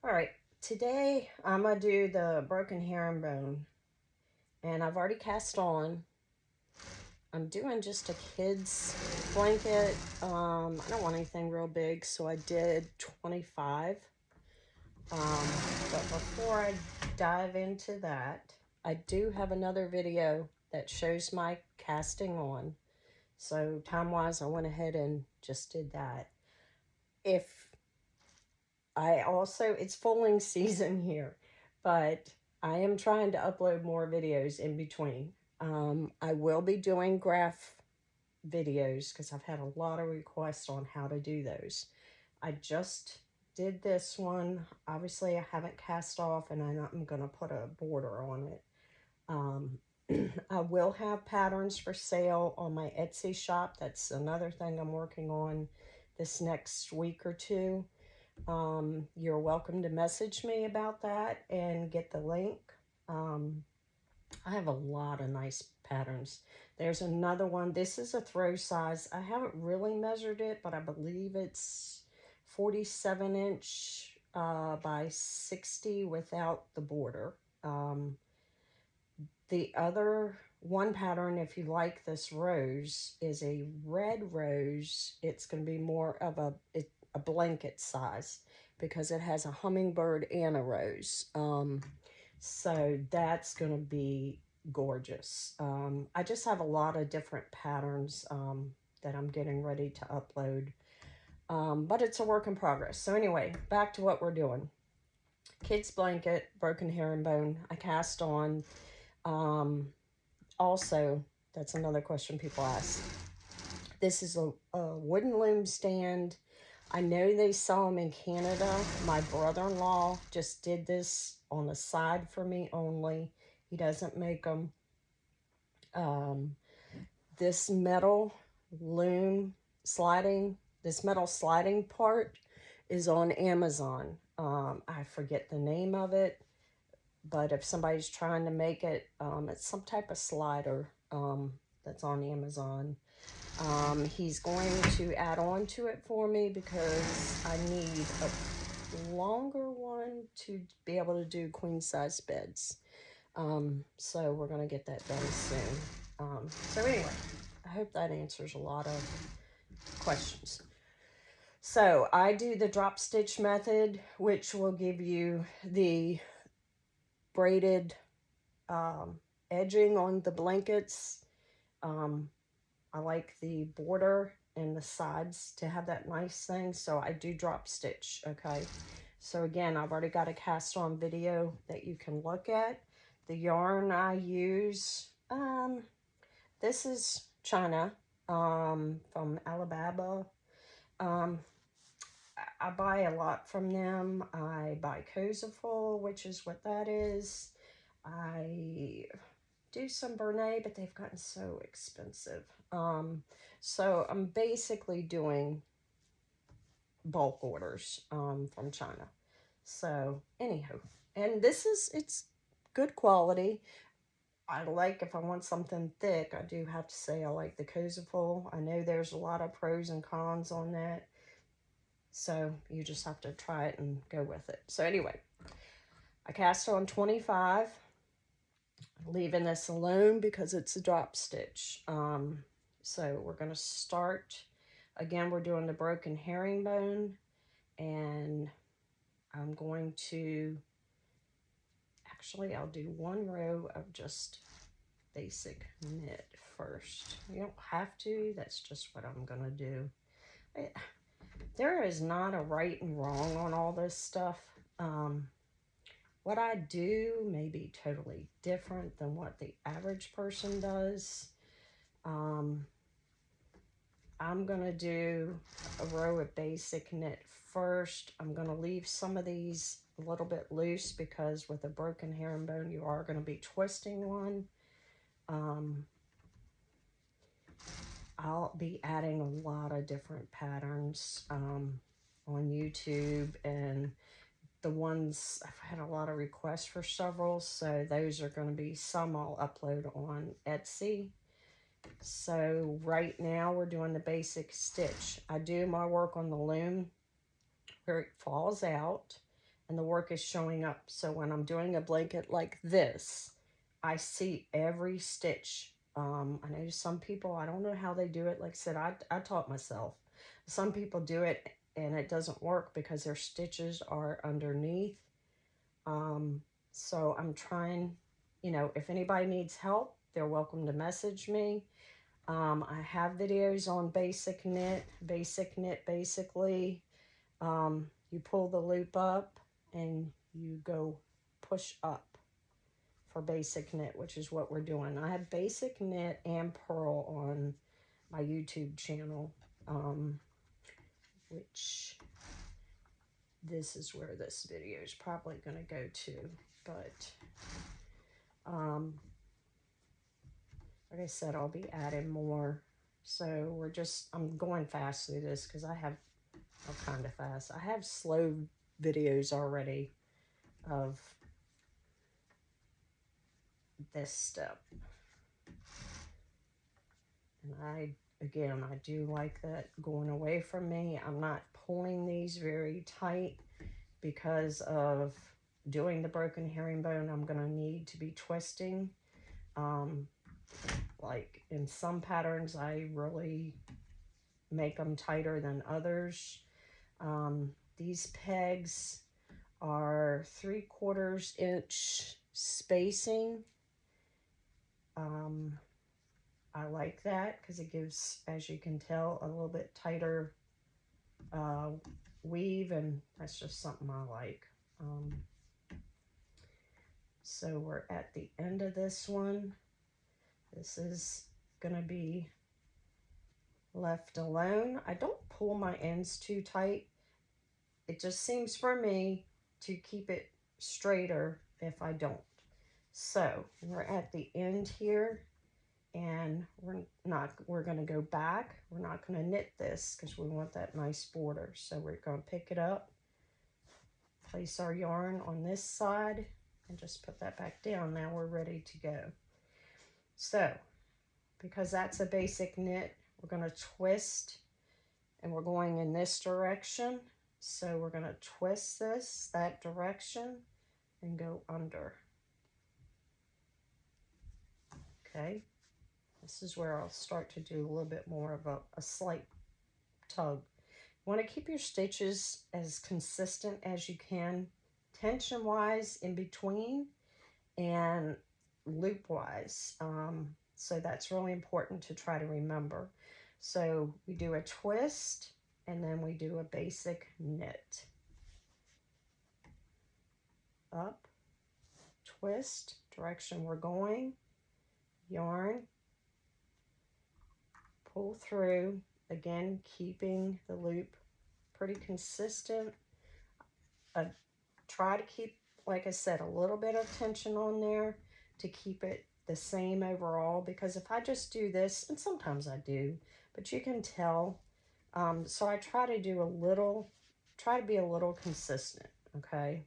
All right, today I'm gonna do the broken herringbone, and I've already cast on. I'm doing just a kid's blanket. I don't want anything real big, so I did 25. But before I dive into that, I do have another video that shows my casting on. So time-wise, I went ahead and just did that. It's foaling season here, but I am trying to upload more videos in between. I will be doing graph videos because I've had a lot of requests on how to do those. I just did this one. Obviously, I haven't cast off, and I'm going to put a border on it. I will have patterns for sale on my Etsy shop. That's another thing I'm working on this next week or two. You're welcome to message me about that and get the link. I have a lot of nice patterns. There's another one. This is a throw size. I haven't really measured it, but I believe it's 47 inch by 60 without the border. The other one pattern, if you like this rose, is a red rose. It's going to be more of a blanket size because it has a hummingbird and a rose. So that's going to be gorgeous. I just have a lot of different patterns that I'm getting ready to upload. But it's a work in progress. So anyway, back to what we're doing. Kids blanket, broken herringbone. I cast on. Also, that's another question people ask. This is a wooden loom stand. I know they sell them in Canada. My brother-in-law just did this on the side for me only. He doesn't make them. This metal loom sliding, this metal sliding part is on Amazon. I forget the name of it, but if somebody's trying to make it, it's some type of slider that's on Amazon. He's going to add on to it for me because I need a longer one to be able to do queen size beds. So we're going to get that done soon. So anyway, I hope that answers a lot of questions. So I do the drop stitch method, which will give you the braided edging on the blankets. I like the border and the sides to have that nice thing, so I do drop stitch, okay? So again, I've already got a cast on video that you can look at. The yarn I use, this is China, from Alabama. I buy a lot from them. I buy Cosaful, which is what that is. I do some Bernay, but they've gotten so expensive. So I'm basically doing bulk orders from China. So anyhow, and it's good quality. I like, if I want something thick, I do have to say I like the Cosaful. I know there's a lot of pros and cons on that. So you just have to try it and go with it. So anyway, I cast on 25. Leaving this alone because it's a drop stitch. So we're going to start, again, we're doing the broken herringbone, and I'm going to, actually I'll do one row of just basic knit first. You don't have to, that's just what I'm going to do. There is not a right and wrong on all this stuff. What I do may be totally different than what the average person does. I'm going to do a row of basic knit first. I'm going to leave some of these a little bit loose because with a broken herringbone, you are going to be twisting one. I'll be adding a lot of different patterns on YouTube, and the ones, I've had a lot of requests for several, so those are going to be some I'll upload on Etsy. So right now we're doing the basic stitch. I do my work on the loom where it falls out, and the work is showing up. So when I'm doing a blanket like this, I see every stitch. I know some people, I don't know how they do it. Like I said, I taught myself. Some people do it and it doesn't work because their stitches are underneath. So I'm trying, you know, if anybody needs help, they're welcome to message me. I have videos on basic knit. Basic knit, basically, you pull the loop up and you go push up for basic knit, which is what we're doing. I have basic knit and purl on my YouTube channel, which this is where this video is probably going to go to. But like I said, I'll be adding more. So I'm going fast through this because kind of fast. I have slow videos already of this step. And again, I do like that going away from me. I'm not pulling these very tight because of doing the broken herringbone. I'm going to need to be twisting. Like in some patterns, I really make them tighter than others. These pegs are 3/4 inch spacing. I like that because it gives, as you can tell, a little bit tighter weave, and that's just something I like. So we're at the end of this one. This is gonna be left alone. I don't pull my ends too tight. It just seems for me to keep it straighter if I don't. So we're at the end here, and we're going to go back. We're not going to knit this because we want that nice border. So we're going to pick it up, place our yarn on this side, and just put that back down. Now we're ready to go. So because that's a basic knit, we're going to twist, and we're going in this direction. So we're going to twist that direction and go under. Okay, this is where I'll start to do a little bit more of a slight tug. You want to keep your stitches as consistent as you can, tension wise in between and loop wise. So that's really important to try to remember. So we do a twist and then we do a basic knit. Up, twist, direction we're going, yarn, pull through, again keeping the loop pretty consistent. Try to keep, like I said, a little bit of tension on there to keep it the same overall, because if I just do this, and sometimes I do, but you can tell, so I try to be a little consistent. Okay,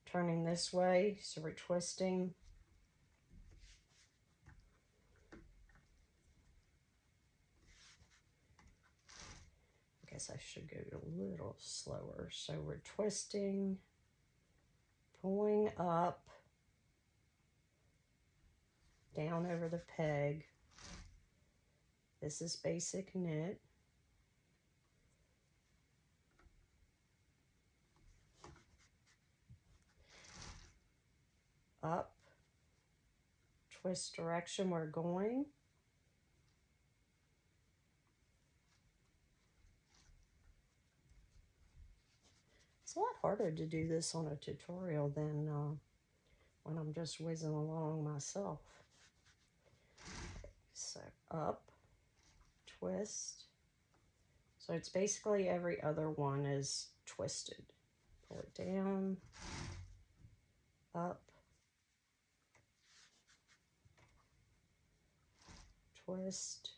turning this way, so we're twisting. I guess I should go a little slower. So we're twisting, pulling up, down over the peg. This is basic knit. Up, twist direction we're going. It's a lot harder to do this on a tutorial than when I'm just whizzing along myself. So up, twist. So it's basically every other one is twisted. Pull it down, up, twist.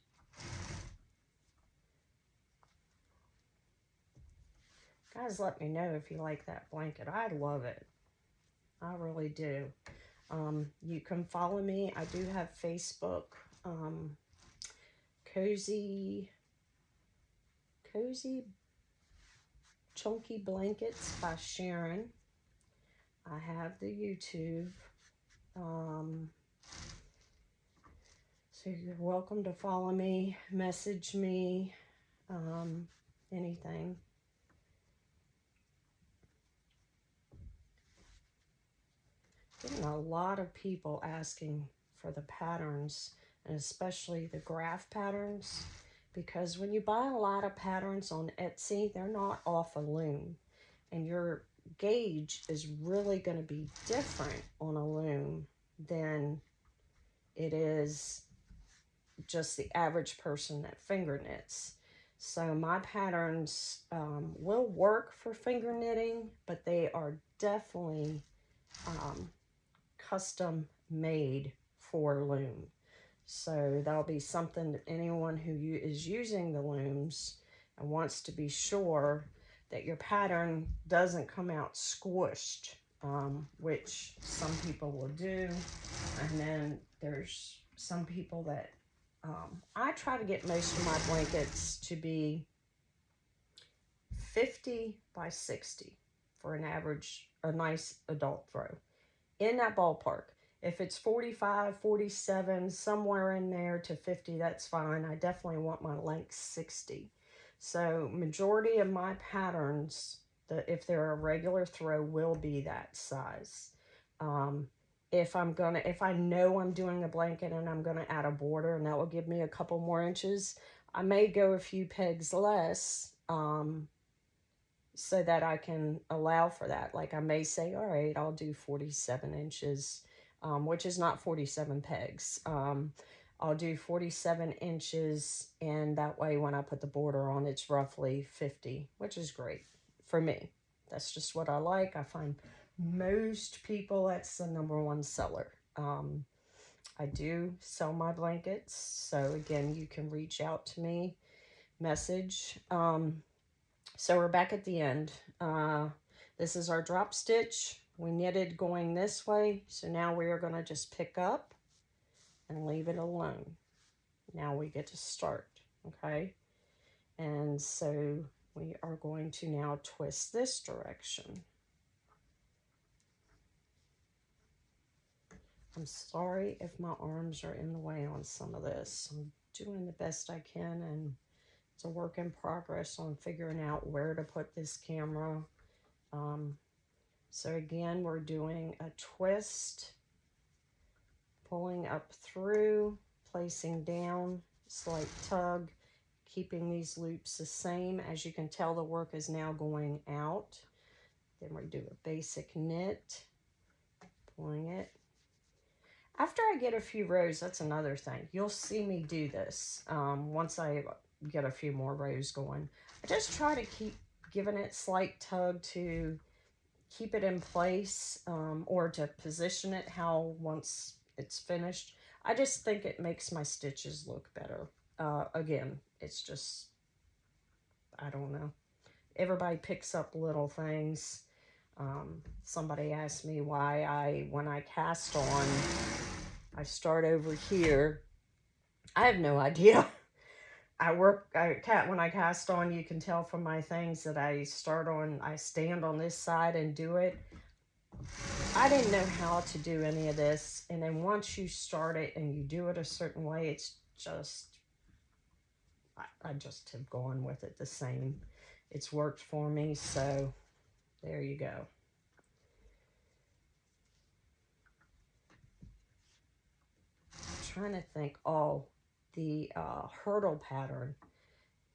Guys, let me know if you like that blanket. I love it. I really do. You can follow me. I do have Facebook. Cozy Chunky Blankets by Sharon. I have the YouTube. So you're welcome to follow me, message me, anything. Getting a lot of people asking for the patterns, and especially the graph patterns, because when you buy a lot of patterns on Etsy, they're not off a loom, and your gauge is really going to be different on a loom than it is just the average person that finger knits. So my patterns will work for finger knitting, but they are definitely custom made for loom. So that'll be something that anyone who is using the looms and wants to be sure that your pattern doesn't come out squished, which some people will do. And then there's some people that I try to get most of my blankets to be 50 by 60 for an average, a nice adult throw. In that ballpark. If it's 45, 47, somewhere in there to 50, that's fine. I definitely want my length 60. So majority of my patterns, if they're a regular throw, will be that size. If I know I'm doing a blanket and I'm gonna add a border and that will give me a couple more inches, I may go a few pegs less, so that I can allow for that. Like I may say, all right, I'll do 47 inches, which is not 47 pegs. I'll do 47 inches, and that way when I put the border on, it's roughly 50, which is great for me. That's just what I like. I find most people, that's the #1 seller. I do sell my blankets, so again, you can reach out to me, message. So we're back at the end. This is our drop stitch. We knitted going this way, so now we are going to just pick up and leave it alone. Now we get to start, okay? And so we are going to now twist this direction. I'm sorry if my arms are in the way on some of this. I'm doing the best I can, and it's a work in progress on figuring out where to put this camera. So again, we're doing a twist, pulling up through, placing down, slight tug, keeping these loops the same. As you can tell, the work is now going out. Then we do a basic knit, pulling it. After I get a few rows, that's another thing. You'll see me do this once I get a few more rows going. I just try to keep giving it slight tug to keep it in place, or to position it how once it's finished. I just think it makes my stitches look better. Again, it's just, I don't know. Everybody picks up little things. Somebody asked me why when I cast on, I start over here. I have no idea. When I cast on, you can tell from my things that I stand on this side and do it. I didn't know how to do any of this, and then once you start it and you do it a certain way, it's just, I just have gone with it the same. It's worked for me, so there you go. I'm trying to think. The hurdle pattern,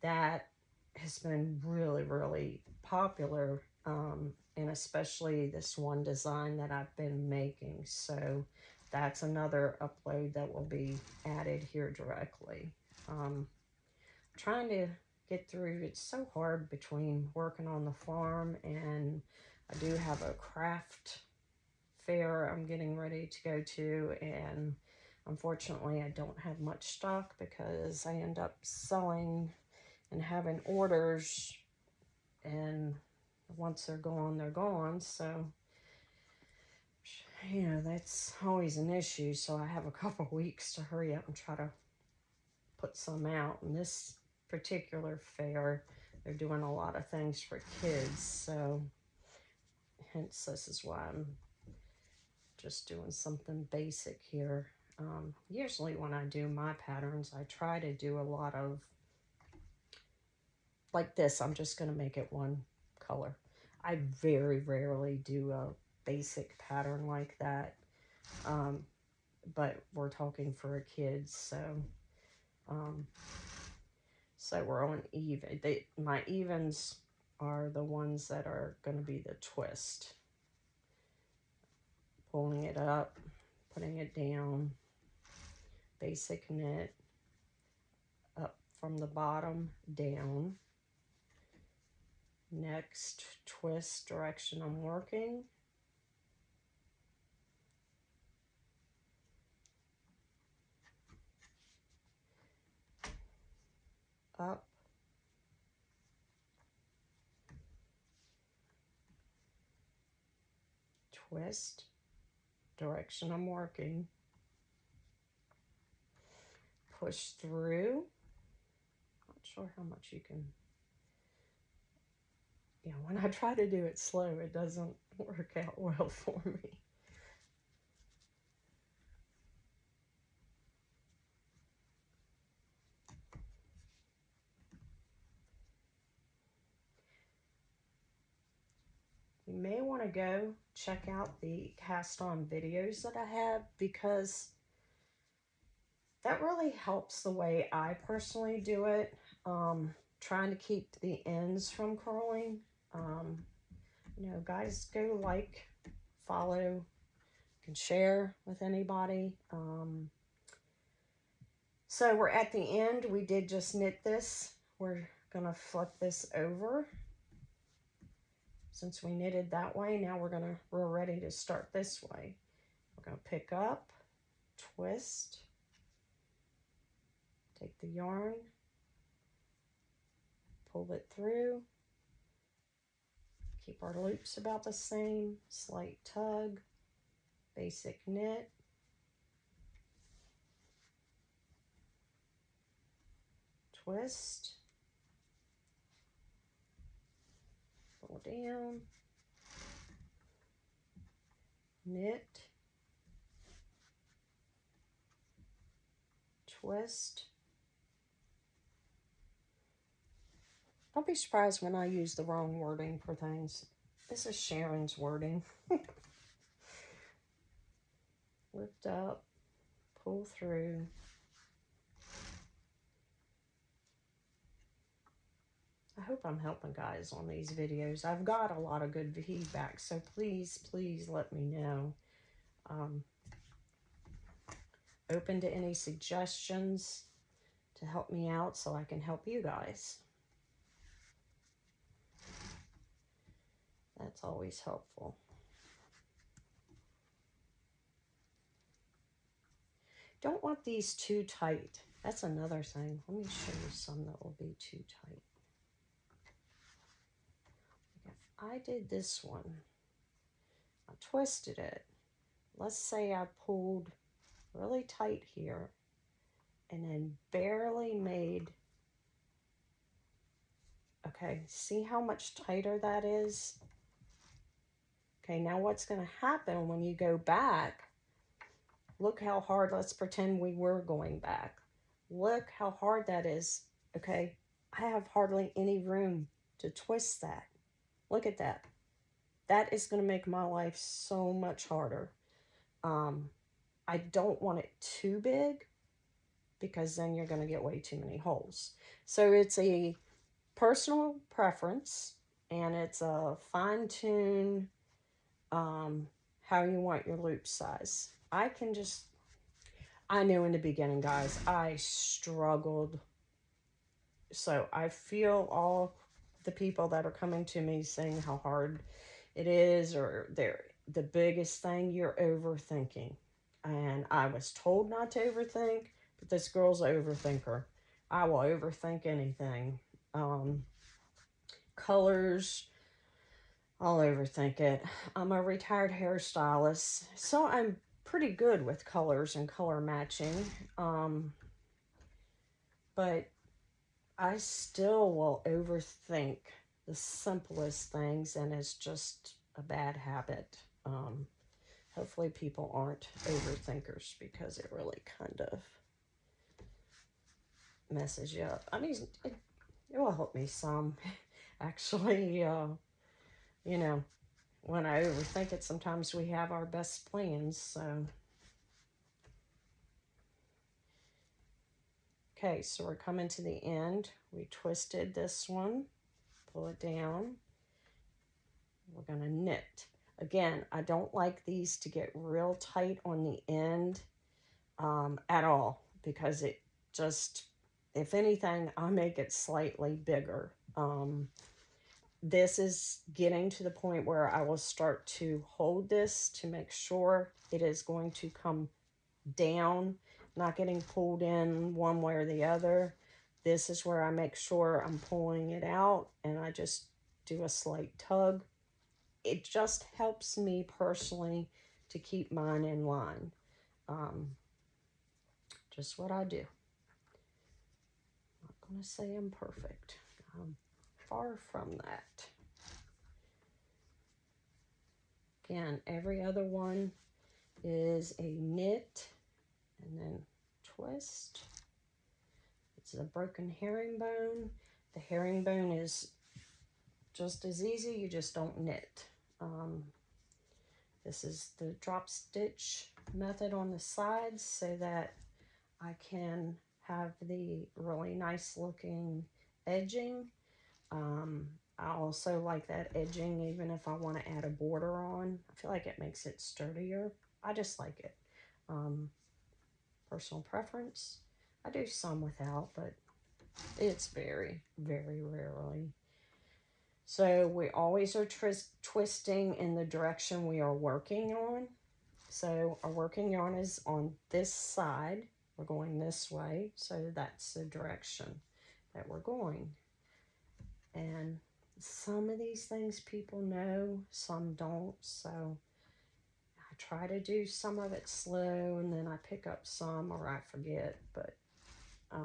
that has been really, really popular, and especially this one design that I've been making. So that's another upload that will be added here directly. Trying to get through. It's so hard between working on the farm, and I do have a craft fair I'm getting ready to go to, and unfortunately I don't have much stock because I end up selling and having orders, and once they're gone, they're gone. So, you know, that's always an issue. So I have a couple weeks to hurry up and try to put some out. And this particular fair, they're doing a lot of things for kids, so hence this is why I'm just doing something basic here. Usually when I do my patterns, I try to do a lot of, like this, I'm just going to make it one color. I very rarely do a basic pattern like that, but we're talking for a kid, so so we're on even. My evens are the ones that are going to be the twist. Pulling it up, putting it down, basic knit, up from the bottom, down. Next twist direction I'm working. Up. Twist direction I'm working. Push through. Not sure how much you can. Yeah, when I try to do it slow, it doesn't work out well for me. You may want to go check out the cast on videos that I have, because that really helps the way I personally do it. Trying to keep the ends from curling. You know, guys, go like, follow, can share with anybody. So we're at the end. We did just knit this. We're gonna flip this over. Since we knitted that way, now we're ready to start this way. We're gonna pick up, twist, take the yarn, pull it through, keep our loops about the same, slight tug, basic knit, twist, pull down, knit, twist. Don't be surprised when I use the wrong wording for things. This is Sharon's wording. Lift up, pull through. I hope I'm helping guys on these videos. I've got a lot of good feedback, so please, please let me know. Open to any suggestions to help me out so I can help you guys. That's always helpful. Don't want these too tight. That's another thing. Let me show you some that will be too tight. If I did this one, I twisted it. Let's say I pulled really tight here and then barely made, okay, see how much tighter that is? Okay, now what's going to happen when you go back, look how hard, let's pretend we were going back. Look how hard that is, okay? I have hardly any room to twist that. Look at that. That is going to make my life so much harder. I don't want it too big because then you're going to get way too many holes. So it's a personal preference and it's a fine-tune how you want your loop size. I knew in the beginning, guys, I struggled. So I feel all the people that are coming to me saying how hard it is, or the biggest thing, you're overthinking. And I was told not to overthink, but this girl's an overthinker. I will overthink anything. Colors, I'll overthink it. I'm a retired hairstylist, so I'm pretty good with colors and color matching. But I still will overthink the simplest things, and it's just a bad habit. Hopefully people aren't overthinkers, because it really kind of messes you up. I mean, it will help me some. Actually, you know, when I overthink it, sometimes we have our best plans. So, okay, so we're coming to the end. We twisted this one, pull it down. We're going to knit. Again, I don't like these to get real tight on the end at all, because it just, if anything, I'll make it slightly bigger. This is getting to the point where I will start to hold this to make sure it is going to come down, not getting pulled in one way or the other. This is where I make sure I'm pulling it out, and I just do a slight tug. It just helps me personally to keep mine in line. Just what I do. I'm not going to say I'm perfect. I'm far from that. Again, every other one is a knit and then twist. It's a broken herringbone. The herringbone is just as easy, you just don't knit. This is the drop stitch method on the sides, so that I can have the really nice looking edging. I also like that edging even if I want to add a border on. I feel like it makes it sturdier. I just like it. Personal preference. I do some without, but it's very, very rarely. So we always are twisting in the direction we are working on. So our working yarn is on this side. We're going this way, so that's the direction that we're going. And some of these things people know, some don't. So I try to do some of it slow, and then I pick up some, or I forget. But I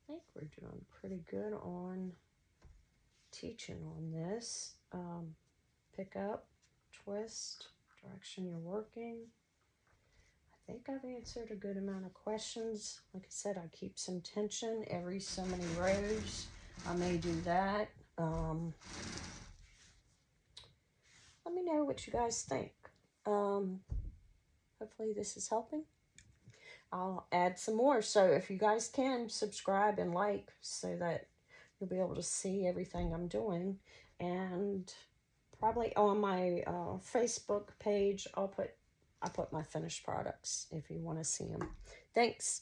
think we're doing pretty good on teaching on this. Pick up, twist, direction you're working. I think I've answered a good amount of questions. Like I said, I keep some tension every so many rows. I may do that. Let me know what you guys think. Hopefully this is helping. I'll add some more. So if you guys can, subscribe and like, so that you'll be able to see everything I'm doing. And probably on my Facebook page, I put my finished products if you want to see them. Thanks.